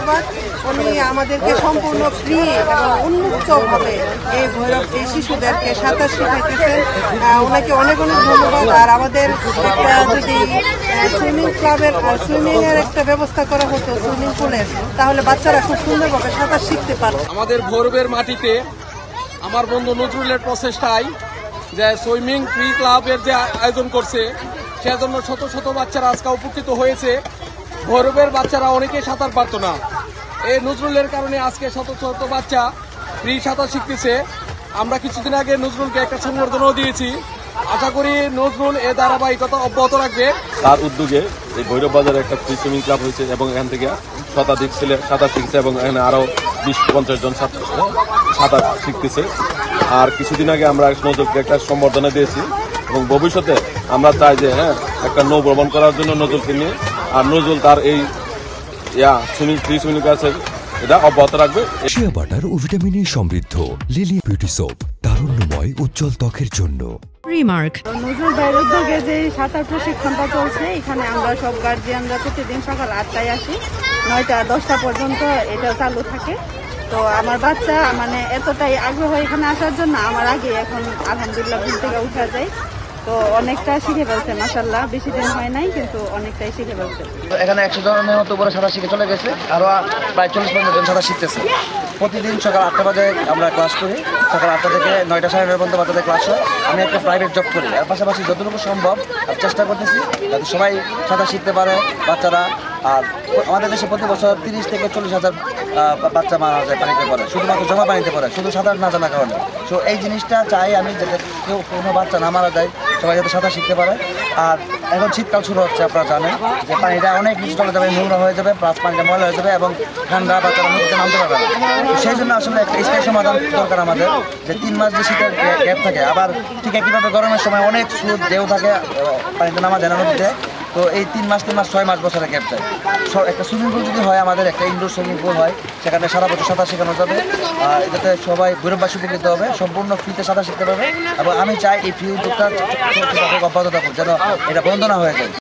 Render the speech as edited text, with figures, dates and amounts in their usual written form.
ধন্যবাদ। উনি আমাদেরকে সম্পূর্ণ ফ্রি এবং উন্মুক্তভাবে এই ভৈরব এই শিশুদেরকে সাঁতার শিখাইতেছেন। ওনাকে অনেক অনেক ধন্যবাদ। আর আমাদের একটা যদি সুইমিংয়ের একটা ব্যবস্থা করা হতো সুইমিং পুলের, তাহলে বাচ্চারা খুব সুন্দরভাবে সাঁতার শিখতে পারত। আমাদের ভৈরবের মাটিতে আমার বন্ধু নজরুলের প্রচেষ্টায় যে সুইমিং ফ্রি ক্লাবের যে আয়োজন করছে, সেজন্য শত শত বাচ্চারা আজকে উপকৃত হয়েছে। ভৈরবের বাচ্চারা অনেকেই সাঁতার পারত না, এই নজরুলের কারণে আজকে শত শত বাচ্চা ফ্রি সাঁতার শিখতেছে। আমরা কিছুদিন আগে নজরুলকে একটা সংবর্ধনাও দিয়েছি। আশা করি নজরুল এ ধারাবাহিকতা অব্যাহত রাখবে। তার উদ্যোগে এই ভৈরব বাজারে একটা ফ্রি সুইমিং ক্লাব হয়েছে এবং এখান থেকে শতাধিক ছেলে সাঁতার শিখছে এবং এখানে আরো 20-50 জন সাঁতার শিখতেছে। আর কিছুদিন আগে আমরা নজরুলকে একটা সম্বর্ধনা দিয়েছি এবং ভবিষ্যতে আমরা চাই যে একটা নৌ ভ্রমণ করার জন্য নজরুলকে নিয়ে, আর নজরুল তার এই ফ্রি সুইমিং ক্লাসের এটা অব্যাহত রাখবে। শিয়া বাটার ও ভিটামিন ই সমৃদ্ধ লিলি বিউটি সোপ, তারুণ্যময় উজ্জ্বল ত্বকের জন্য। রিমার্ক নজরুল ভাইয়ের উদ্যোগে যে সাঁতার প্রশিক্ষণটা চলছে, এখানে আমরা সব গার্জিয়ানরা প্রতিদিন সকাল 8টায় আসি, 9টা-10টা পর্যন্ত এটা চালু থাকে। তো আমার বাচ্চা মানে এতটাই আগ্রহ এখানে আসার জন্য আমার আগে এখন আলহামদুলিল্লাহ ঘুম থেকে উঠা যায়। তো অনেকটা শিখে ফেলছে মাশাআল্লাহ, বেশি দিন হয় নাই কিন্তু অনেকটাই শিখে ফেলছে। এখানে 100 জনের মতো উপরে সাঁতার শিখে চলে গেছে, আরো প্রায় 40-50 জন সাঁতার শিখতেছে। প্রতিদিন সকাল 8টা বাজে আমরা ক্লাস করি, সকাল 8টা থেকে 9টা-9:30 পর্যন্ত বাচ্চাদের ক্লাস হয়। আমি একটা প্রাইভেট জব করি, এর পাশাপাশি যতটুকু সম্ভব চেষ্টা করতেছি যাতে সবাই সাঁতার শিখতে পারে বাচ্চারা। আর আমাদের দেশে প্রতি বছর 30 থেকে 40,000 বাচ্চা মারা যায় পানিতে পড়ে, শুধুমাত্র জমা পানিতে পড়ে, শুধু সাঁতার না জানার কারণে। সো এই জিনিসটা চাই আমি, যাতে কেউ কোনো বাচ্চা না মারা যায়, সবাই যাতে সাঁতার শিখতে পারে। আর এখন শীতকাল শুরু হচ্ছে, আপনারা জানেন যে পানিটা অনেক নিচে চলে যাবে, নোংরা হয়ে যাবে, প্লাস পানিটা ময়লা হয়ে যাবে এবং ঠান্ডা বাচ্চারা নদীতে নামতে পারবে না। সেই জন্য আসলে একটা স্থায়ী সমাধান দরকার আমাদের, যে 3 মাস যে শীতের গ্যাপ থাকে, আবার ঠিক একইভাবে গরমের সময় অনেক স্রোত ঢেউ থাকে, পানিতে নামা যায় না নদীতে। তো এই 3 মাস 6 মাস বছরে গ্যাপ যায়। একটা সুইমিং পুল যদি হয়, আমাদের একটা ইনডোর সুইমিং পুল হয়, সেখানে সারা বছর সাঁতার শেখানো যাবে। এটাতে সবাই ভৈরববাসী উপকৃত হবে, সম্পূর্ণ ফ্রিতে সাঁতার শিখতে পারবে। এবং আমি চাই এই ফ্রি উদ্যোগটা অব্যাহত থাকুক, যেন এটা বন্ধ না হয়ে যায়।